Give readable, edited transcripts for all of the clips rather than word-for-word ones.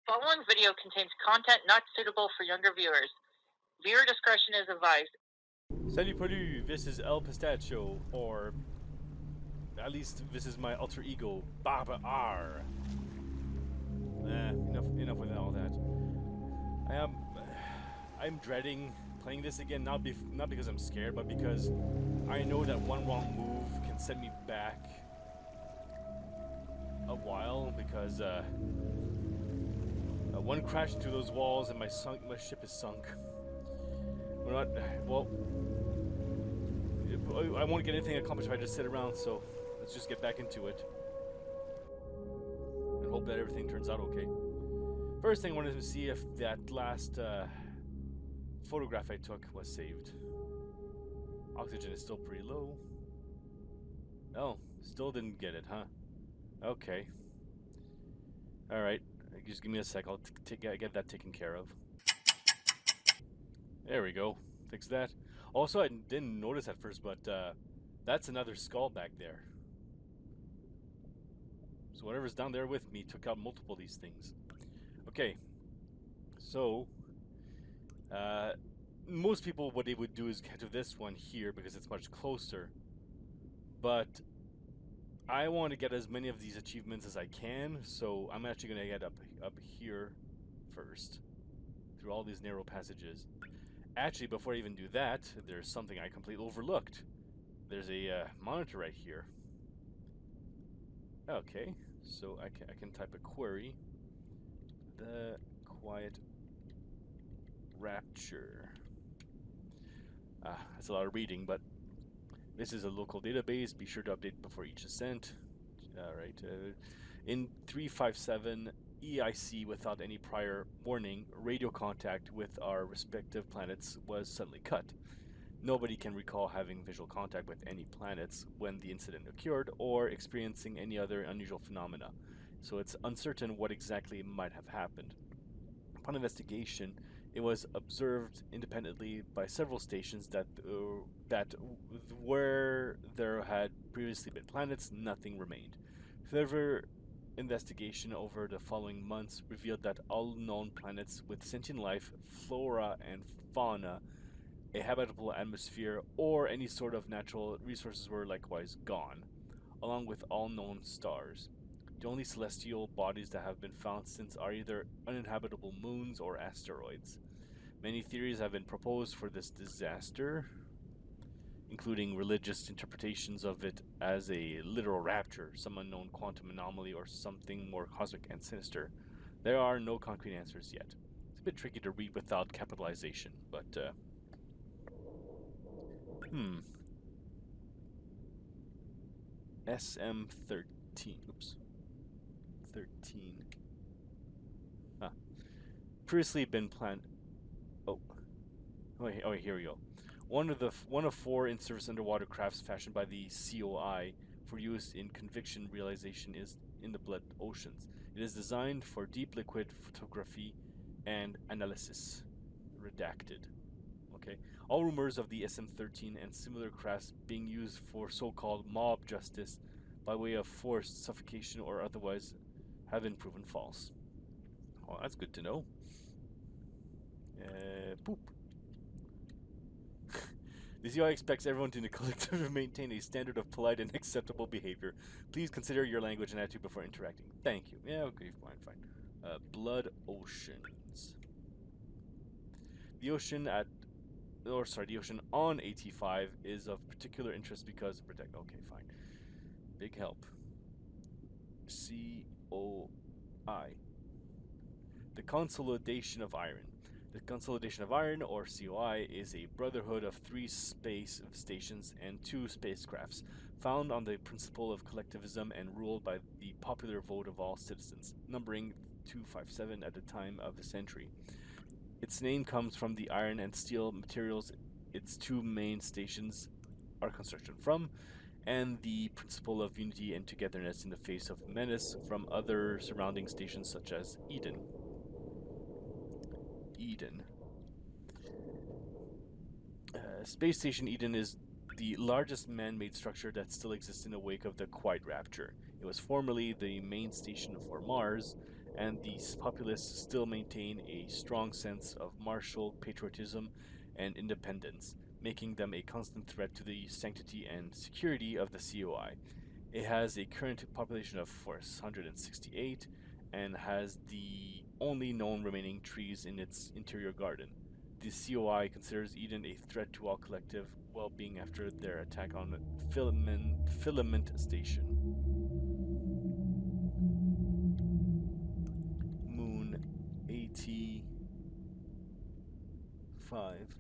Following video contains content not suitable for younger viewers. Viewer discretion is advised. Salut, this is El Pistachio, or at least this is my alter ego, Baba R. Enough with all that. I'm dreading playing this again, not because I'm scared, but because I know that one wrong move can send me back a while. Because one crash into those walls and my ship is sunk. I won't get anything accomplished if I just sit around, so let's just get back into it. And hope that everything turns out okay. First thing I wanted to see if that last photograph I took was saved. Oxygen is still pretty low. Oh, still didn't get it, huh? Okay. Alright, just give me a sec, I'll get that taken care of. There we go. Fix that. Also, I didn't notice at first, but that's another skull back there. So whatever's down there with me took out multiple of these things. Okay. So, most people, what they would do is get to this one here because it's much closer. But I want to get as many of these achievements as I can, so I'm actually going to get up here first through all these narrow passages. Actually, before I even do that, there's something I completely overlooked. There's a monitor right here. Okay, so I can type a query. The Quiet Rapture. That's a lot of reading, but this is a local database. Be sure to update before each ascent. Alright, in 357 EIC, without any prior warning, radio contact with our respective planets was suddenly cut. Nobody can recall having visual contact with any planets when the incident occurred or experiencing any other unusual phenomena, so it's uncertain what exactly might have happened. Upon investigation, it was observed independently by several stations that where there had previously been planets, nothing remained. Further investigation over the following months revealed that all known planets with sentient life, flora and fauna, a habitable atmosphere, or any sort of natural resources were likewise gone, along with all known stars. The only celestial bodies that have been found since are either uninhabitable moons or asteroids. Many theories have been proposed for this disaster, including religious interpretations of it as a literal rapture, some unknown quantum anomaly, or something more cosmic and sinister. There are no concrete answers yet. It's a bit tricky to read without capitalization, but SM13. Oops. 13. Previously been planned. Oh, here we go. One of four in-service underwater crafts fashioned by the COI for use in conviction realization is in the blood oceans. It is designed for deep liquid photography and analysis. Redacted. Okay. All rumors of the SM-13 and similar crafts being used for so-called mob justice by way of forced suffocation or otherwise have been proven false. Well, that's good to know. Poop. The COI expects everyone to collectively maintain a standard of polite and acceptable behavior. Please consider your language and attitude before interacting. Thank you. Yeah, okay, fine. Blood oceans. The ocean on AT5 is of particular interest because okay, fine. Big help. COI. The Consolidation of Iron. The Consolidation of Iron, or COI, is a brotherhood of 3 space stations and 2 spacecrafts, found on the principle of collectivism and ruled by the popular vote of all citizens, numbering 257 at the time of the century. Its name comes from the iron and steel materials its 2 main stations are constructed from, and the principle of unity and togetherness in the face of menace from other surrounding stations such as Eden. Space Station Eden is the largest man-made structure that still exists in the wake of the Quiet Rapture. It was formerly the main station for Mars, and the populace still maintain a strong sense of martial patriotism and independence, making them a constant threat to the sanctity and security of the COI. It has a current population of 468 and has the only known remaining trees in its interior garden. The COI considers Eden a threat to all collective well-being after their attack on Filament Station. Moon 85.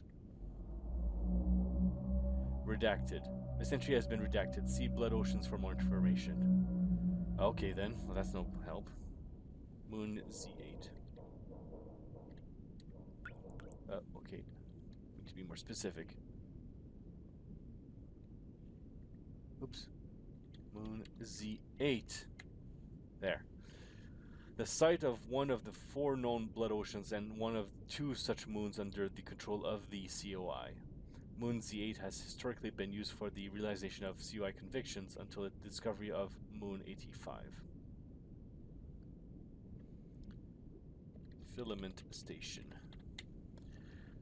Redacted. This entry has been redacted. See Blood Oceans for more information. Okay then, well that's no help. Moon Z8. Okay. Need to be more specific. Oops. Moon Z8. There. The site of one of the 4 known blood oceans and one of 2 such moons under the control of the COI. Moon Z8 has historically been used for the realization of COI convictions until the discovery of Moon 85. Filament Station.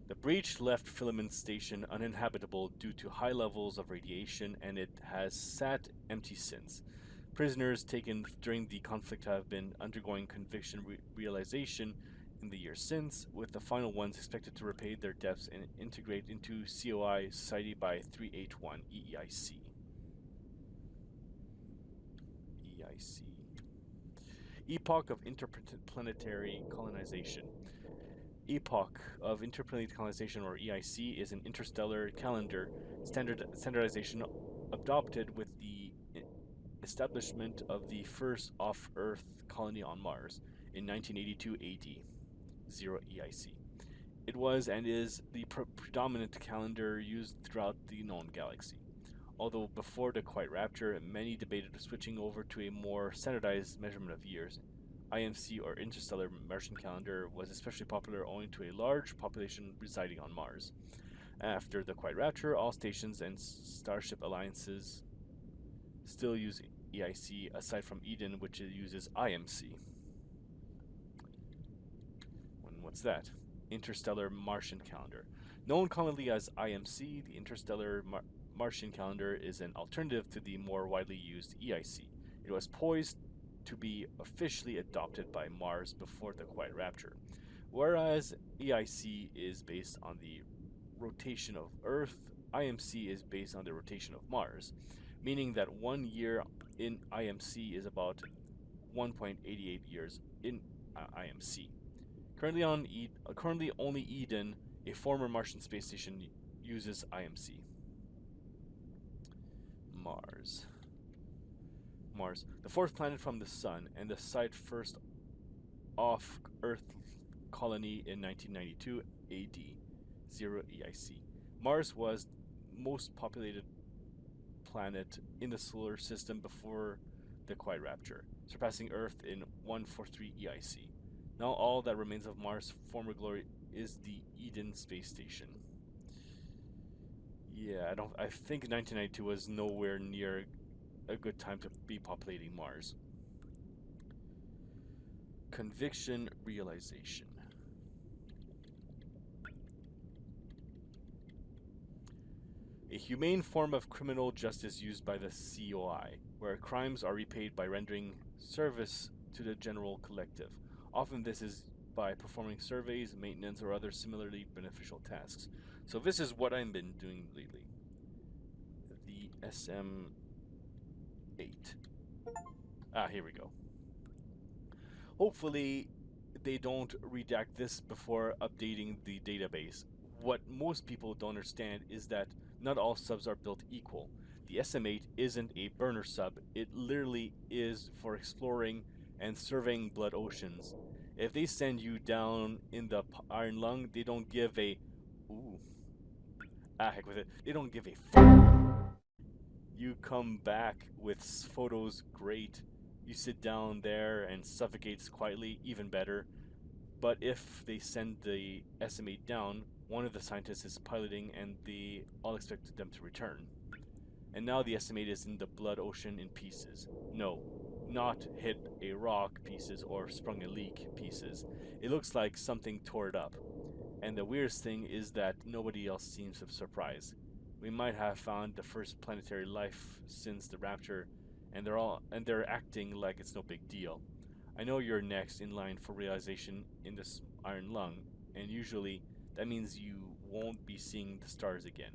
The breach left Filament Station uninhabitable due to high levels of radiation, and it has sat empty since. Prisoners taken during the conflict have been undergoing conviction realization in the years since, with the final ones expected to repay their debts and integrate into COI Society by 381 EEIC. EIC. Epoch of Interplanetary Colonization. Epoch of Interplanetary Colonization, or EIC, is an interstellar calendar standardization adopted with the establishment of the first off-Earth colony on Mars in 1982 AD, 0 EIC. It was and is the predominant calendar used throughout the known galaxy. Although before the Quiet Rapture, many debated switching over to a more standardized measurement of years. IMC, or Interstellar Martian Calendar, was especially popular owing to a large population residing on Mars. After the Quiet Rapture, all stations and Starship alliances still use EIC, aside from Eden, which uses IMC. What's that? Interstellar Martian Calendar. Known commonly as IMC, the Interstellar Martian Calendar is an alternative to the more widely used EIC. It was poised to be officially adopted by Mars before the Quiet Rapture. Whereas EIC is based on the rotation of Earth, IMC is based on the rotation of Mars, meaning that 1 year in IMC is about 1.88 years in IMC. Currently only Eden, a former Martian space station, uses IMC. Mars. The 4th planet from the Sun, and the site first off-Earth colony in 1992 AD, 0 EIC. Mars was most populated planet in the solar system before the Quiet Rapture, surpassing Earth in 143 EIC. Now all that remains of Mars' former glory is the Eden space station. Yeah, I think 1992 was nowhere near a good time to be populating Mars. Conviction realization. A humane form of criminal justice used by the COI, where crimes are repaid by rendering service to the general collective. Often this is by performing surveys, maintenance, or other similarly beneficial tasks. So this is what I've been doing lately. The SM8. Here we go. Hopefully they don't redact this before updating the database. What most people don't understand is that not all subs are built equal. The SM8 isn't a burner sub. It literally is for exploring and surveying blood oceans. If they send you down in the Iron Lung, they don't give a... heck with it. They don't give a You come back with photos, great. You sit down there and suffocates quietly, even better. But if they send the SM8 down, one of the scientists is piloting and they all expect them to return. And now the SM8 is in the blood ocean in pieces. No, not hit a rock pieces or sprung a leak pieces. It looks like something tore it up. And the weirdest thing is that nobody else seems surprised. We might have found the first planetary life since the rapture, and they're acting like it's no big deal. I know you're next in line for realization in this iron lung, and usually that means you won't be seeing the stars again.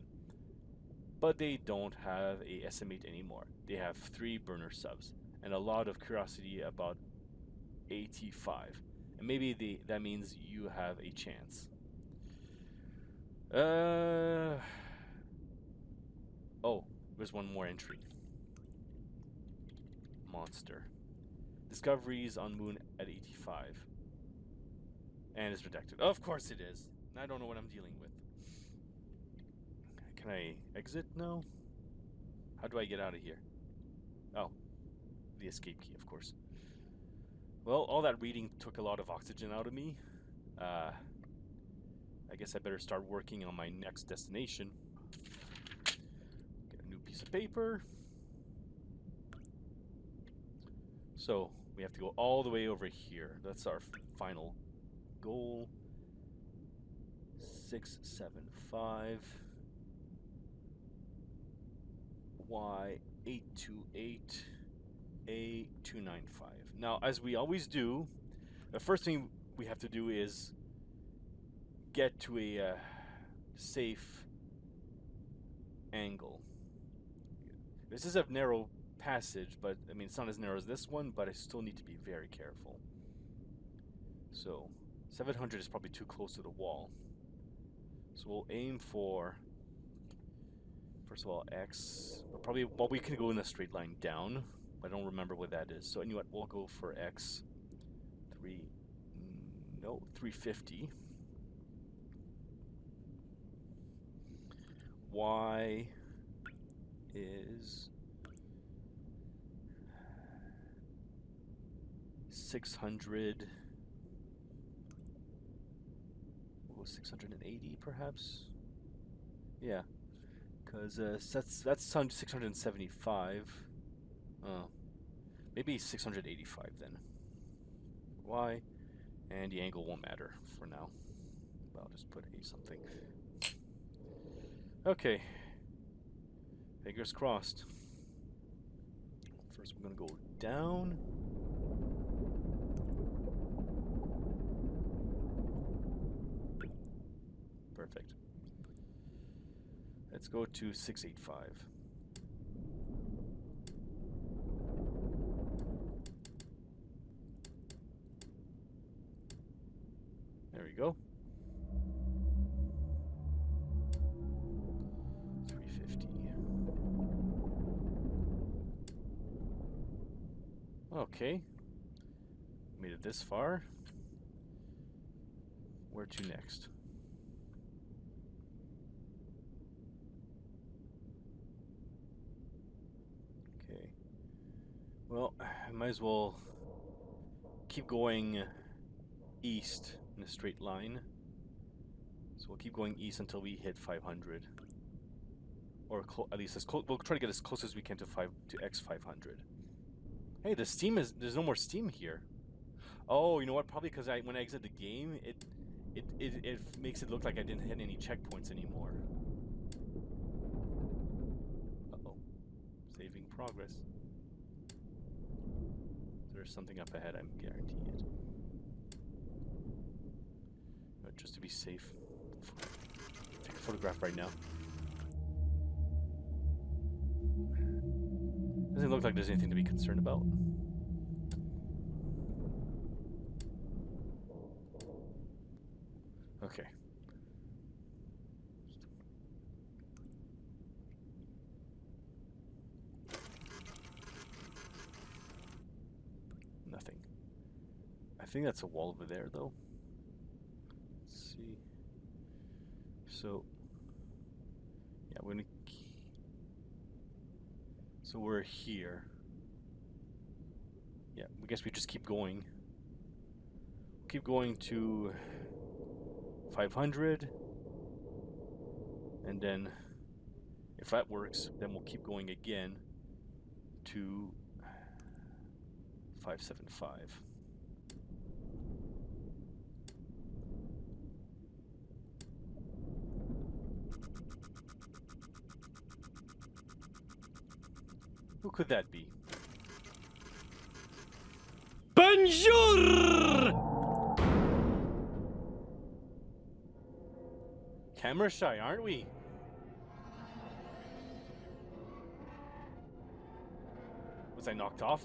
But they don't have a SM8 anymore. They have 3 burner subs and a lot of curiosity about AT5. And maybe that means you have a chance. Oh, there's one more entry. Monster. Discoveries on moon at 85. And it's redacted. Of course it is. I don't know what I'm dealing with. Can I exit now? How do I get out of here? Oh, the escape key, of course. Well, all that reading took a lot of oxygen out of me. I guess I better start working on my next destination. Get a new piece of paper. So, we have to go all the way over here. That's our final goal. 675 Y828 A295. Now, as we always do, the first thing we have to do is get to a safe angle. This is a narrow passage, but I mean, it's not as narrow as this one, but I still need to be very careful. So 700 is probably too close to the wall. So we'll aim for, first of all, X. Well, we can go in a straight line down. I don't remember what that is. So anyway, we'll go for X. 350. Y is 600. We'll go 680 perhaps. Yeah, because that's 675. Maybe 685 then. Y, and the angle won't matter for now. I'll just put a something. Okay. Fingers crossed. First, we're gonna go down. Perfect. Let's go to 685. There we go. 350. Okay. Made it this far. Where to next? Okay. Well, I might as well keep going east in a straight line. So we'll keep going east until we hit 500. Or at least as close. We'll try to get as close as we can to X500. Hey, there's no more steam here. Oh, you know what? Probably because when I exit the game, it makes it look like I didn't hit any checkpoints anymore. Uh-oh. Saving progress. There's something up ahead, I'm guaranteeing it. But just to be safe, take a photograph right now. Doesn't look like there's anything to be concerned about. Okay. Nothing. I think that's a wall over there, though. Let's see. So, yeah, we're gonna. So we're here. Yeah, I guess we just keep going. Keep going to 500. And then, if that works, then we'll keep going again to 575. Who could that be? Bonjour! Camera shy, aren't we? Was I knocked off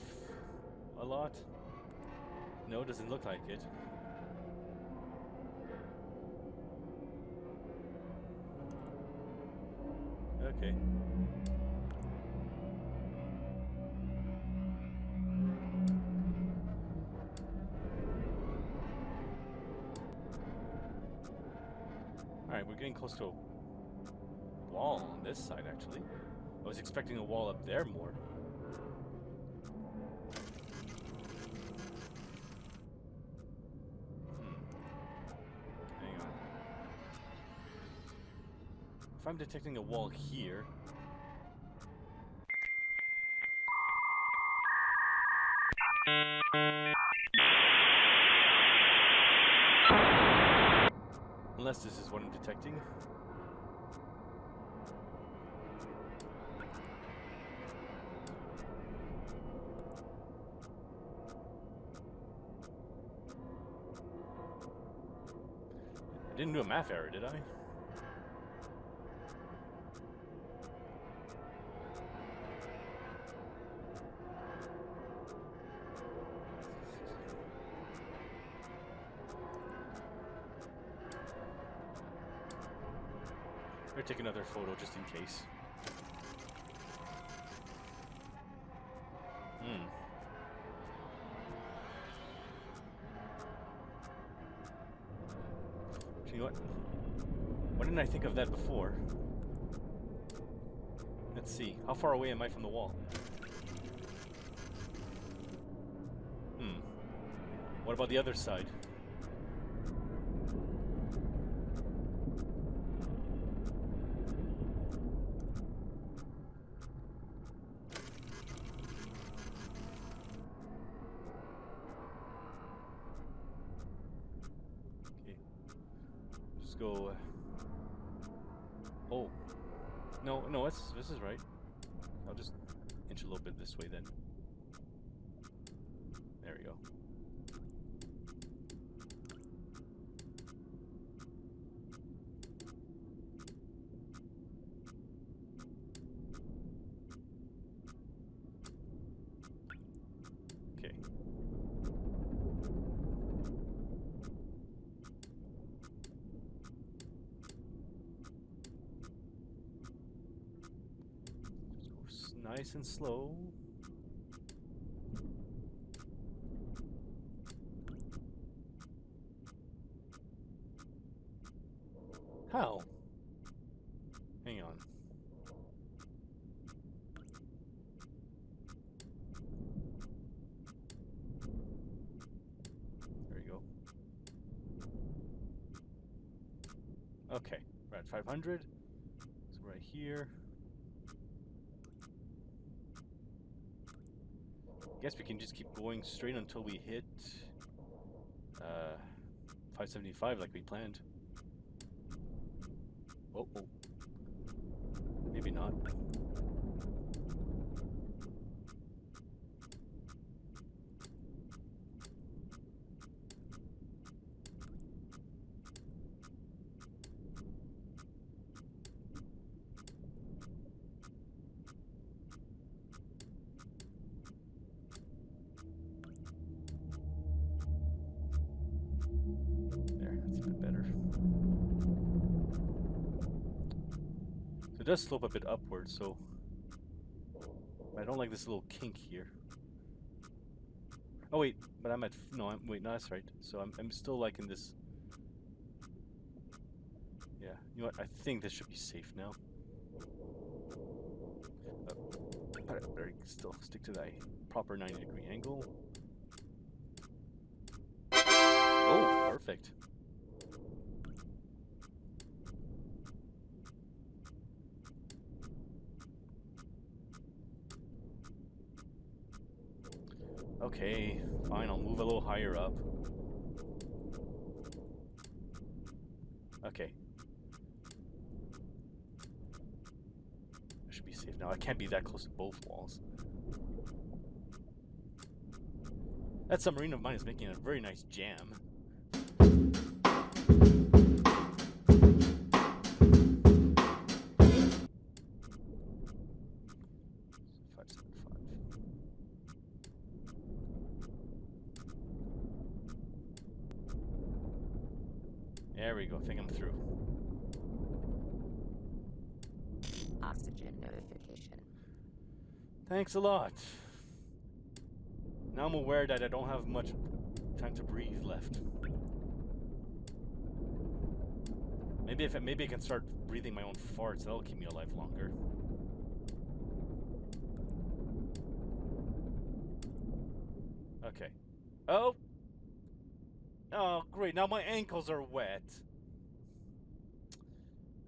a lot? No, doesn't look like it. Okay. Alright, we're getting close to a wall on this side, actually. I was expecting a wall up there more. Hang on. If I'm detecting a wall here... Unless this is what I'm detecting. I didn't do a math error, did I? Better take another photo just in case. You know what? Why didn't I think of that before? Let's see. How far away am I from the wall? What about the other side? Go. Oh, no, this is right. I'll just inch a little bit this way then. There we go. Okay. Nice and slow. How? Hang on. There you go. Okay, we're at 500. So right here. Guess we can just keep going straight until we hit 575 like we planned. Oh. Maybe not. It does slope a bit upwards, so I don't like this little kink here. Oh wait, but I'm at wait, no, that's right. So I'm still like in this. Yeah, you know what? I think this should be safe now. But better still stick to that proper 90-degree angle. Oh, perfect. Okay, fine, I'll move a little higher up. Okay. I should be safe now. I can't be that close to both walls. That submarine of mine is making a very nice jam. 575. There we go. I think I'm through. Oxygen notification. Thanks a lot. Now I'm aware that I don't have much time to breathe left. Maybe I can start breathing my own farts. That'll keep me alive longer. Okay. Oh! Oh, great. Now my ankles are wet.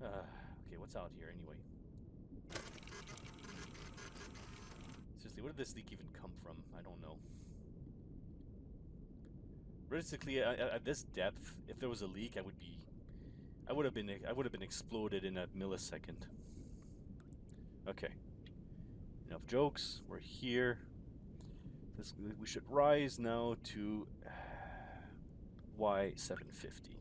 Okay, what's out here anyway? Seriously, where did this leak even come from? I don't know. Realistically, at this depth, if there was a leak, I would have been exploded in a millisecond. Okay. Enough jokes. We're here. We should rise now to Y750.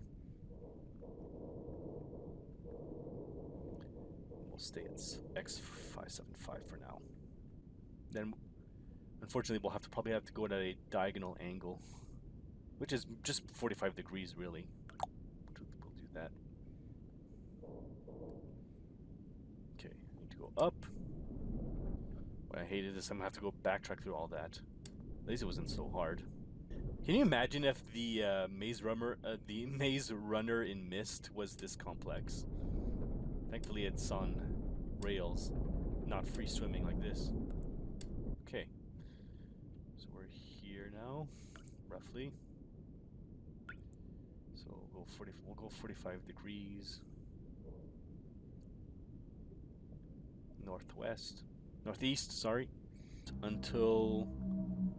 We'll stay at X575 for now. Then, unfortunately, we'll probably have to go at a diagonal angle, which is just 45 degrees, really. We'll do that. Okay, I need to go up. What I hated is I'm gonna have to go backtrack through all that. At least it wasn't so hard. Can you imagine if the maze runner in Myst was this complex? Thankfully, it's on rails, not free swimming like this. Okay, so we're here now, roughly. So we'll go 45 degrees northeast, sorry, until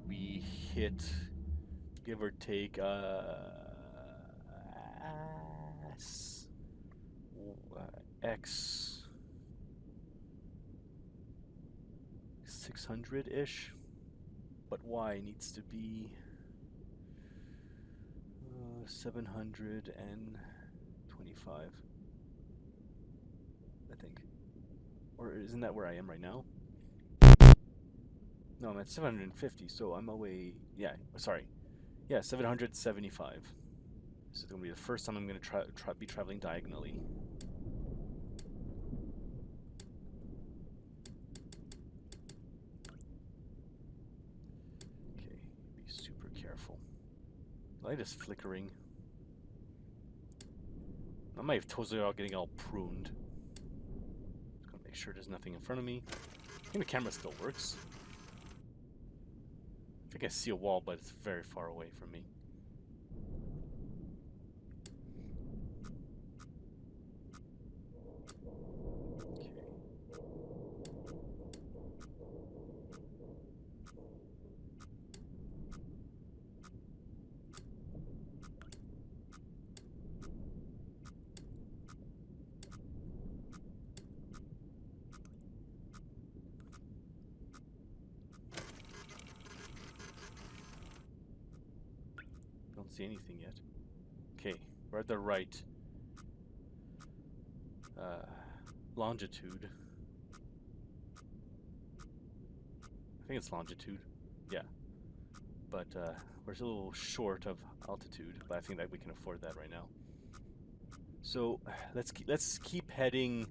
we hit, give or take, X 600-ish, but Y needs to be 725, I think. Or isn't that where I am right now? No, I'm at 750, so I'm away. Yeah, sorry. Yeah, 775. This is going to be the first time I'm going to be traveling diagonally. Okay, be super careful. The light is flickering. I might have totally all getting all pruned. Just going to make sure there's nothing in front of me. I think the camera still works. I think I see a wall, but it's very far away from me. Okay. Don't see anything yet. Okay, we're at the right longitude. I think it's longitude. Yeah. But we're a little short of altitude, but I think that we can afford that right now. So let's keep heading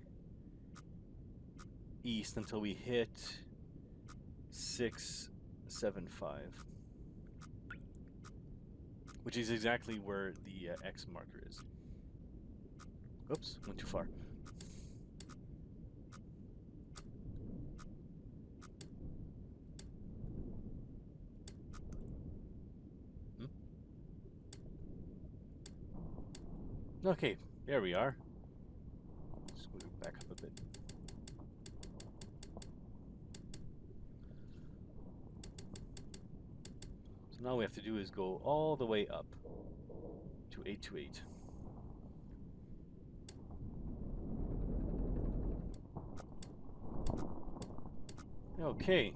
east until we hit 675, which is exactly where the X marker is. Oops, went too far. Okay, there we are. Just move back up a bit. now we have to do is go all the way up to 828. Okay,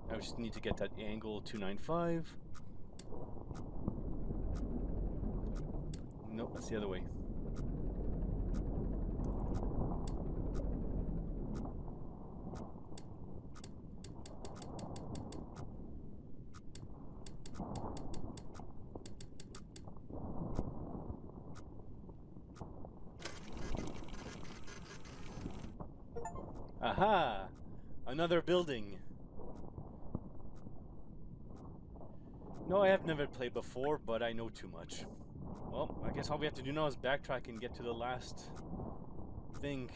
I just need to get that angle 295. Nope, that's the other way. Aha! Another building. No, I have never played before, but I know too much. Well, I guess all we have to do now is backtrack and get to the last thing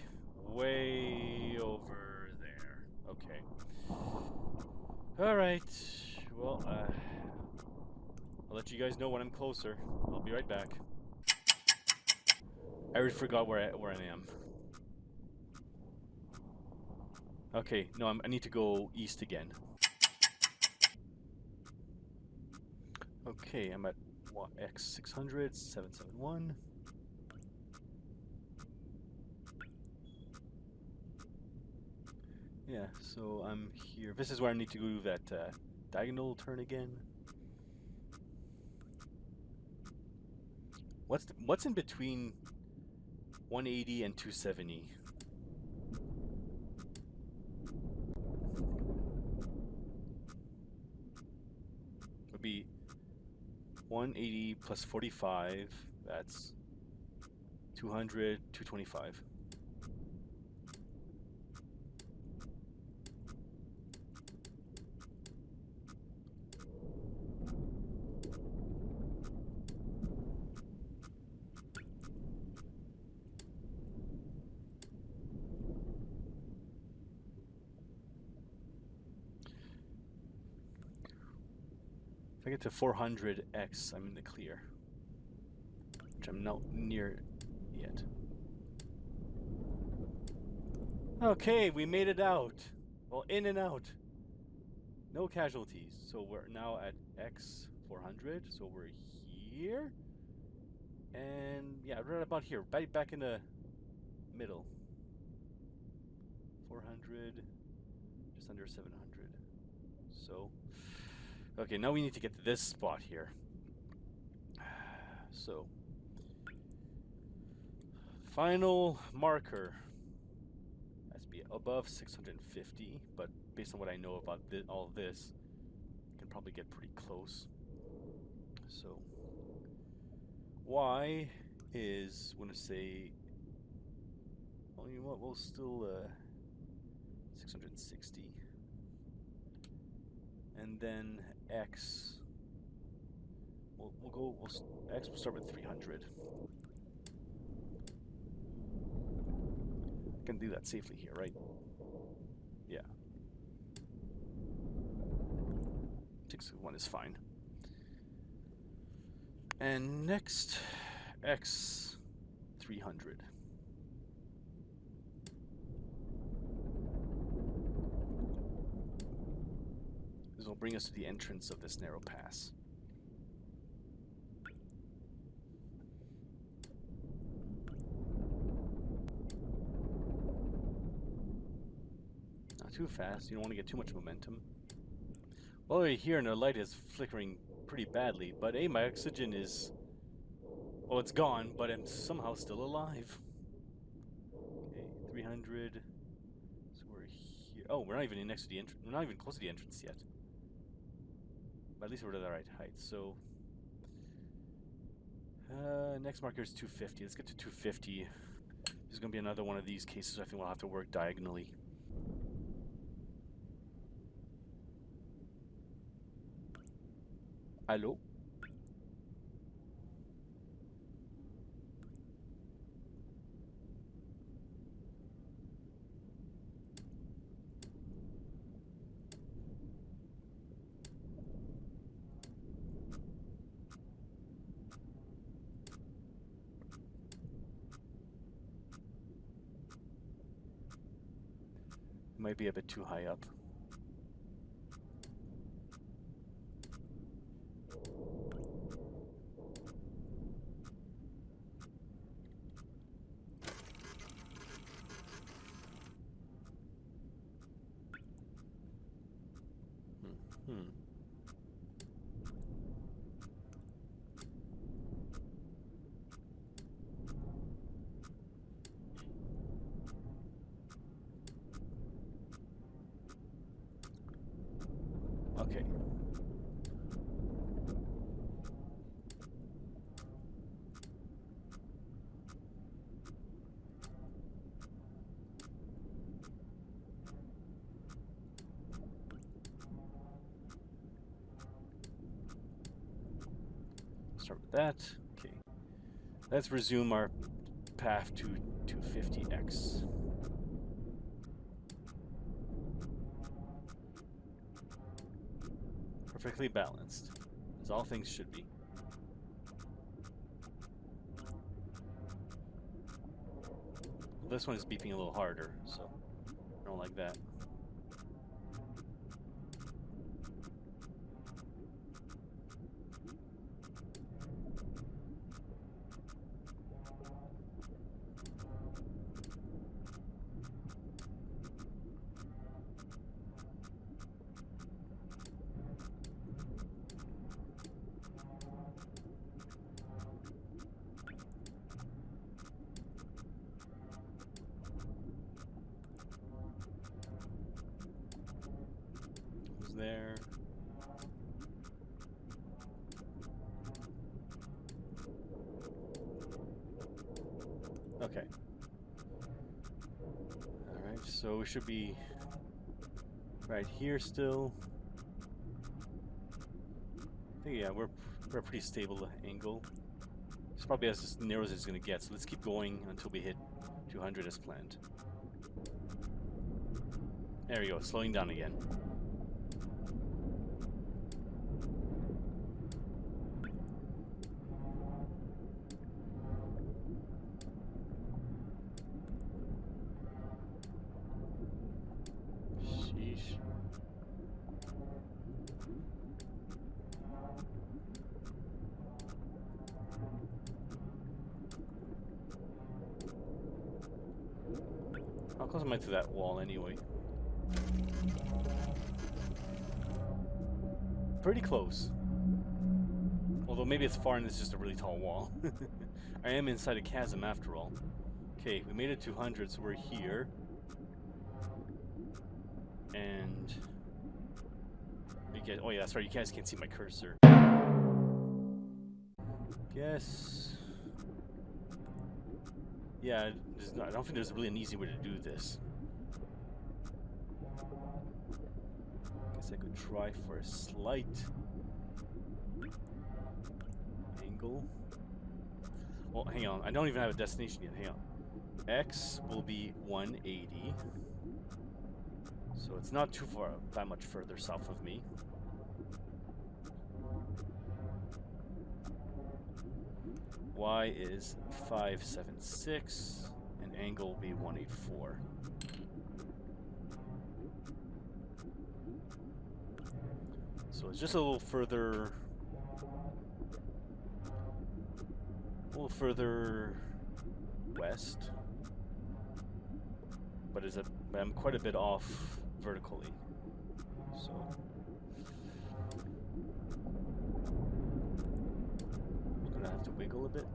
way over there. Okay. Alright. Well, I'll let you guys know when I'm closer. I'll be right back. I already forgot where I am. Okay, no, I need to go east again. Okay, I'm at what, X600, 771. Yeah, so I'm here. This is where I need to do that diagonal turn again. What's in between 180 and 270? Would be 180 plus 45. That's 200, 225. If I get to 400x, I'm in the clear, which I'm not near yet. Okay, we made it out. Well, in and out. No casualties. So we're now at X400. So we're here. And yeah, right about here. Back in the middle. 400. Just under 700. So, okay, now we need to get to this spot here. So, final marker has to be above 650, but based on what I know about all this, I can probably get pretty close. So, Y is, I want to say, well, you know what, we'll still 660. And then X, X will start with 300. I can do that safely here, right? Yeah. 661 is fine. And next, X 300. This will bring us to the entrance of this narrow pass. Not too fast, you don't want to get too much momentum. Well, over here, and the light is flickering pretty badly, but hey, my oxygen is, well, it's gone, but I'm somehow still alive. Okay, 300. So we're here. Oh, we're not even next to the entrance. We're not even close to the entrance yet. But at least we're to the right height. So next marker is 250. Let's get to 250. This is going to be another one of these cases. I think we'll have to work diagonally. Hello? Might be a bit too high up. Okay. Start with that. Okay. Let's resume our path to 250x. Perfectly balanced, as all things should be. Well, this one is beeping a little harder, so I don't like that. There. Okay. Alright, so we should be right here still. I think, yeah, we're a pretty stable angle. It's probably as narrow as it's going to get, so let's keep going until we hit 200 as planned. There we go, slowing down again. Sheesh. How close am I to that wall anyway? Pretty close. Although maybe it's far and it's just a really tall wall. I am inside a chasm after all. Okay, we made it to 200, so we're here. And you guys, oh yeah, that's right, you guys can't see my cursor. Guess. Yeah, I don't think there's really an easy way to do this. Guess I could try for a slight angle. Well, hang on, I don't even have a destination yet. Hang on. X will be 180. So it's not too far, that much further south of me. Y is 576, and angle will be 184. So it's just a little further west, but I'm quite a bit off vertically. So I'm gonna have to wiggle a bit.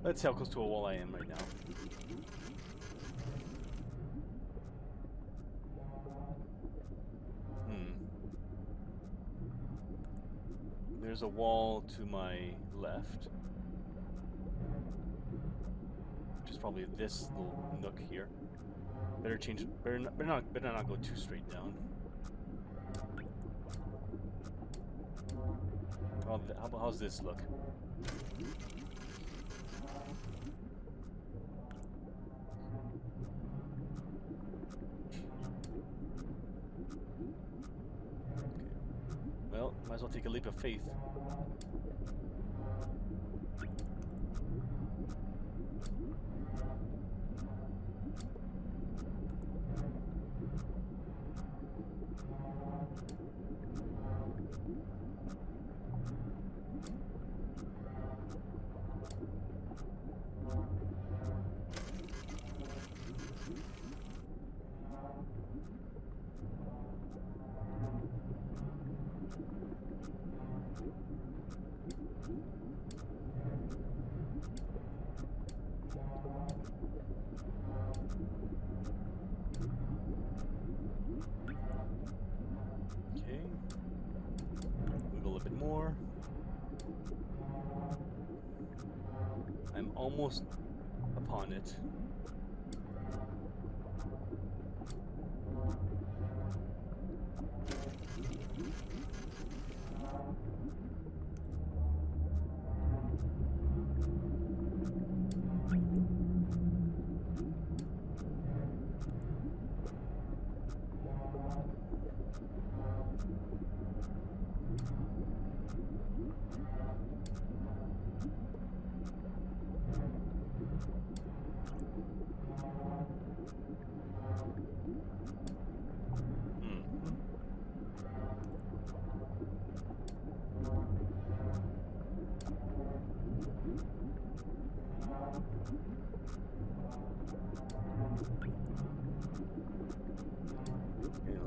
Let's see how close to a wall I am right now. There's a wall to my left, which is probably this little nook here. Better change. Better not go too straight down. How's this look? Well, might as well take a leap of faith. almost upon it.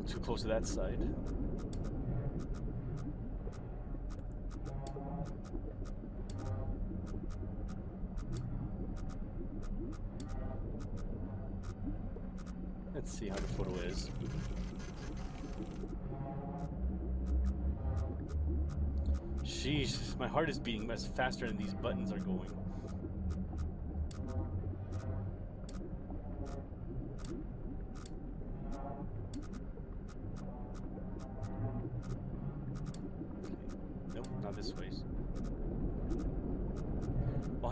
Too close to that side. Let's see how the photo is. Sheesh, my heart is beating much faster than these buttons are going.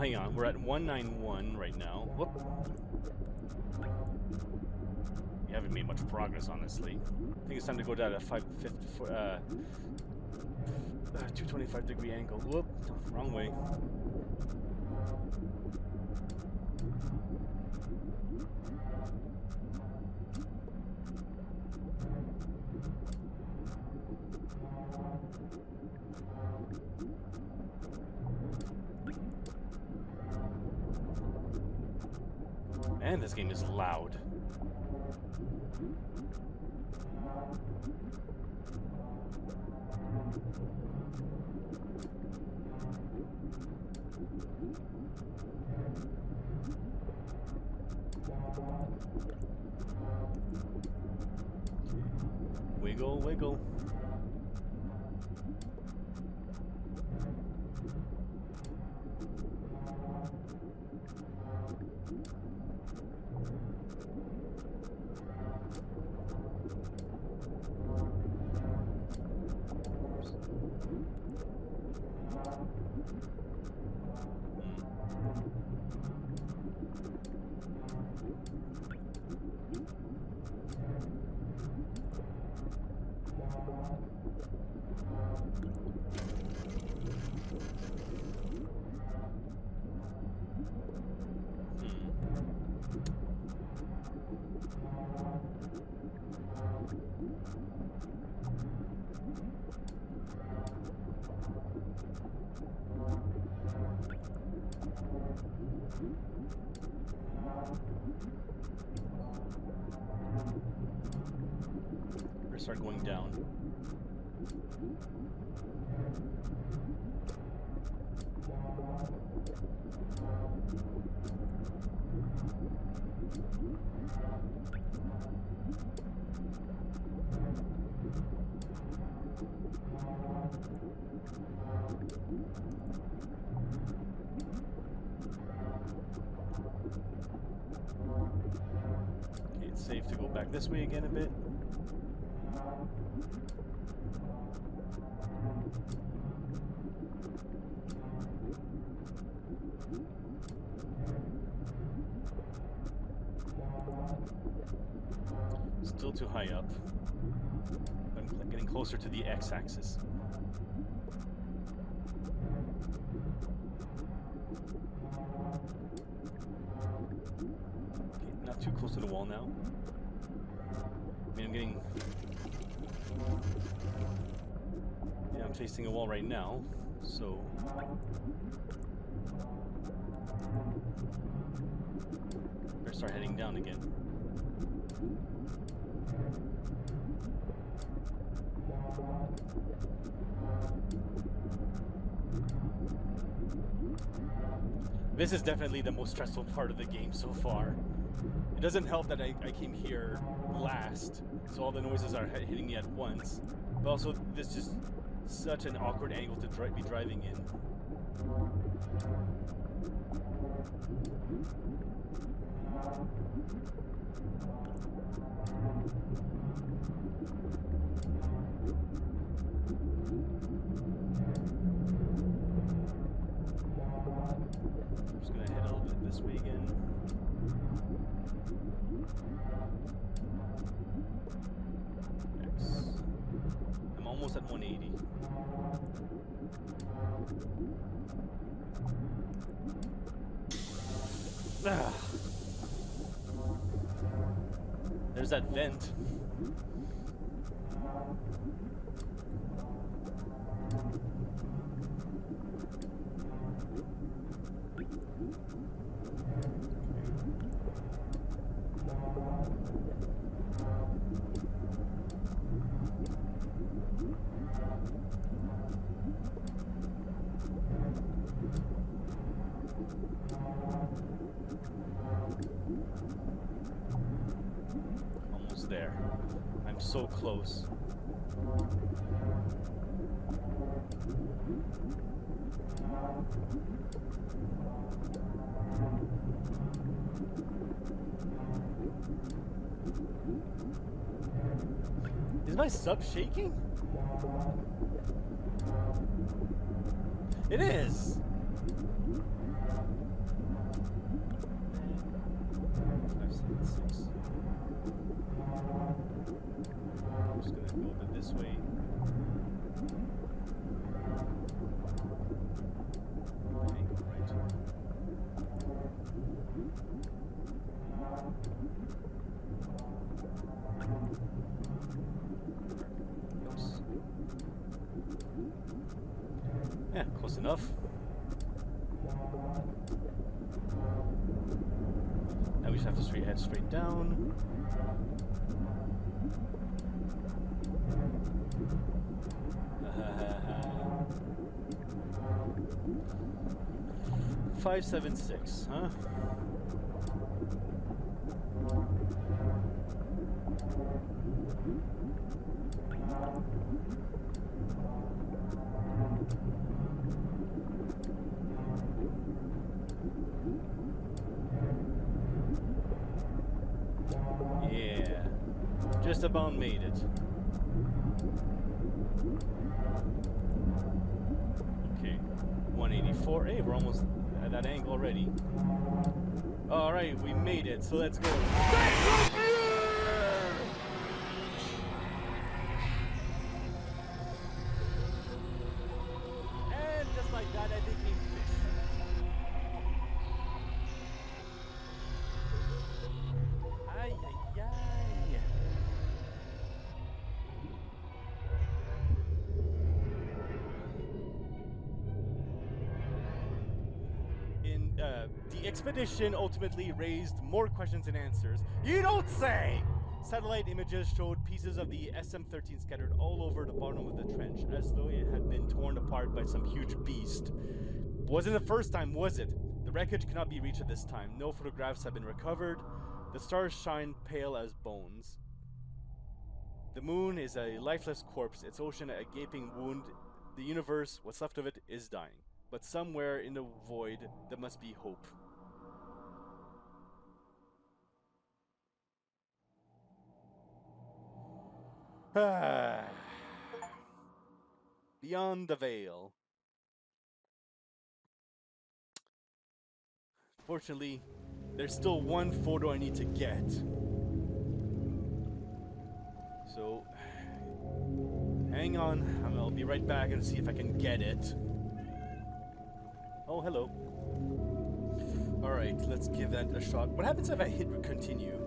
Hang on, we're at 191 right now. Whoop. We haven't made much progress, honestly. I think it's time to go down to 225 degree angle. Whoop, wrong way. And this game is loud. Wiggle, wiggle. Start going down. Okay, it's safe to go back this way again a bit. Still too high up. I'm getting closer to the x-axis. Okay, not too close to the wall now. I mean, I'm getting... Yeah, I'm facing a wall right now, so... Better start heading down again. This is definitely the most stressful part of the game so far. It doesn't help that I came here last, so all the noises are hitting me at once. But also, this is just such an awkward angle to be driving in. Just gonna head a little bit this way again. X. I'm almost at 180. Ah. There's that vent. Almost there. I'm so close. Is my sub shaking? It is! 5, 7, 6. I'm just gonna go a bit this way. Okay, right. Oops. Yeah, close enough. Now we just have to head straight down. Five, 7, 6, huh? Yeah, just about made it. Okay, 184. Hey, we're almost at that angle already. All right, we made it. So let's go. And just like that, I became fish. Ay, ay, ay. The expedition ultimately raised more questions than answers. You don't say! Satellite images showed pieces of the SM-13 scattered all over the bottom of the trench, as though it had been torn apart by some huge beast. Wasn't the first time, was it? The wreckage cannot be reached at this time. No photographs have been recovered. The stars shine pale as bones. The moon is a lifeless corpse, its ocean a gaping wound. The universe, what's left of it, is dying. But somewhere in the void, there must be hope. Beyond the veil. Fortunately, there's still one photo I need to get. So, hang on. I'll be right back and see if I can get it. Oh, hello. Alright, let's give that a shot. What happens if I hit continue?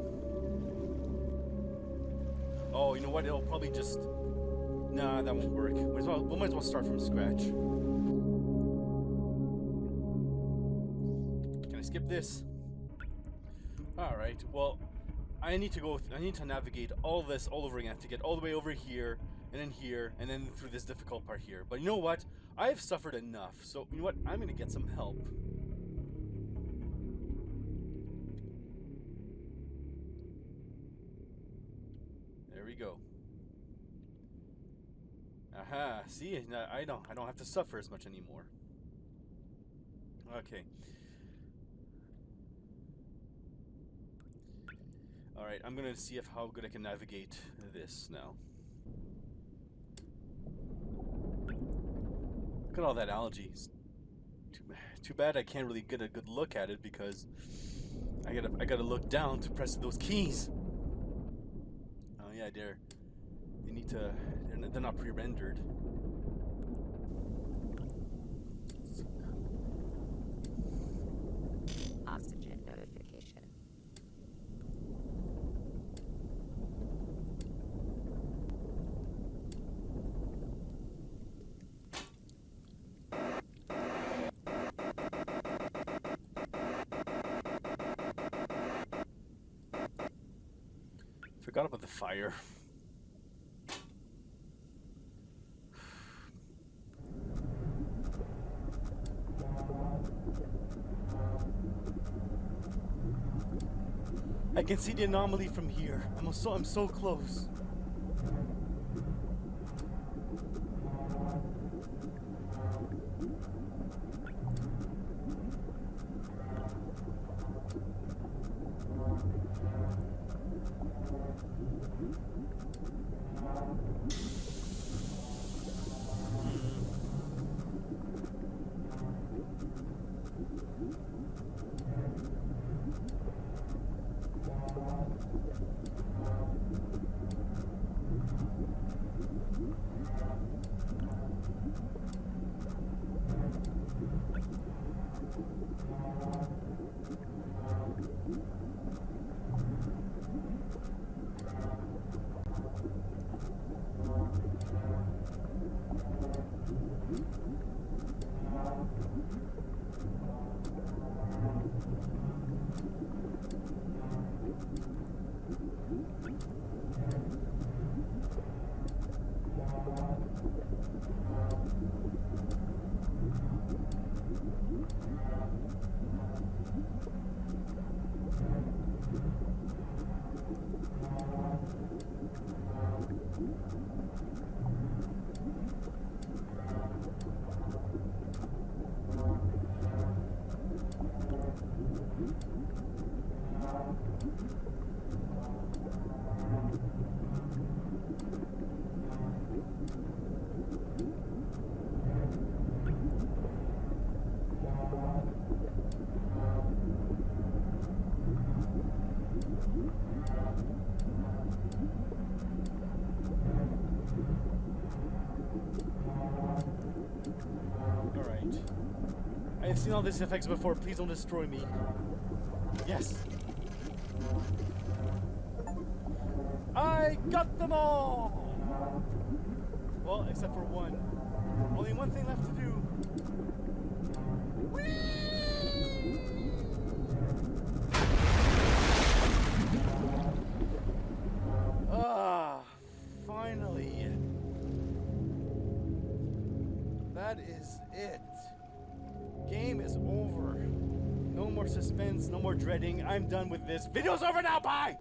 Oh, you know what? It'll probably just... Nah, that won't work. We might as well start from scratch. Can I skip this? Alright, well, I need to navigate all this all over again to get all the way over here, and then through this difficult part here. But you know what? I've suffered enough, so you know what? I'm gonna get some help. There we go. Aha, see, I don't have to suffer as much anymore. Okay. Alright, I'm gonna see how good I can navigate this now. Look at all that algae. Too bad I can't really get a good look at it because I gotta look down to press those keys. Oh yeah, they need to. They're not pre-rendered. Oxygen notification. Forgot about the fire. I can see the anomaly from here. I'm so close. I've seen all these effects before. Please don't destroy me. Yes. I got them all! Well, except for one. Only one thing left to do. Whee! Ah, finally. That is it. Game is over. No more suspense, no more dreading. I'm done with this. Video's over now, bye!